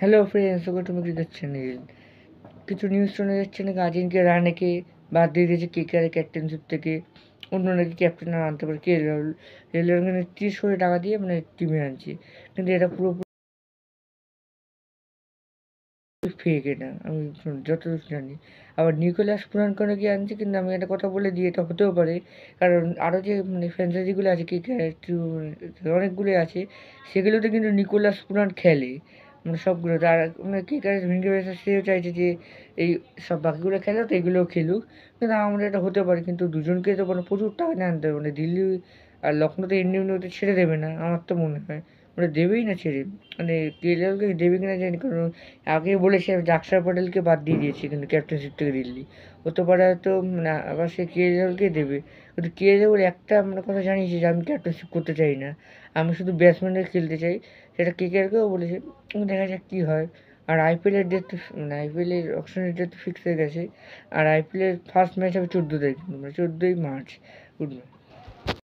Hello friends, ওকে তুমি cricket channel. কিছু news শোনা যাচ্ছে নাকি আজিঙ্কে রাহানেকে বাদ দিয়ে দিয়েছে কেকেআরের ক্যাপ্টেনশিপ থেকে। অন্য নাকি ক্যাপ্টেন আর আনতে পারে কে রাহুল। রেলওয়ে 30 কোটি টাকা দিয়ে টিমে আনছে, কিন্তু এটা পুরোপুরি ফেক। এটা আমি যতদূর জানি। আবার নিকোলাস পুরানকে আনছে, কিন্তু আমি একটা কথা বলে দিই, এটা হতেও পারে। কারণ আরও যে ফ্র্যাঞ্চাইজিগুলো আছে কেকেআর অনেকগুলো আছে, সেগুলোতে কিন্তু নিকোলাস পুরান খেলে, সবগুলো। আর কেকেআর ভেঙে বেসে সেও চাইছে যে এই সব বাকিগুলো খেলে তো এগুলোও খেলুক। কিন্তু আমরা এটা হতে পারে, কিন্তু দুজনকে তো প্রচুর টাকা নিয়ে আনতে হবে। দিল্লি আর লখনৌতে এমনি এমনি ওদের ছেড়ে দেবে না, আমার তো মনে হয়। ওরা দেবেই না ছেড়ে। কেএলকে দেবে কিনা জানি, কারণ আগে বলেছে আকসার প্যাটেলকে বাদ দিয়ে দিয়েছে কিন্তু ক্যাপ্টেনশিপ থেকে দিল্লি। হতে পারে হয়তো আবার সে কেএলকে দেবে, কিন্তু কেএল একটা কথা জানিয়েছে যে আমি ক্যাপ্টেনশিপ করতে চাই না, আমি শুধু ব্যাটসম্যানদের খেলতে চাই। সেটা কেকেআরকেও বলেছে। দেখা যাক কী হয়। আর আইপিএলের ডেট তো আইপিএলের অপশনের ডেট তো ফিক্স হয়ে গেছে। আর আইপিএলের ফার্স্ট ম্যাচ হবে 14 তারিখ, 14ই মার্চ। Good night.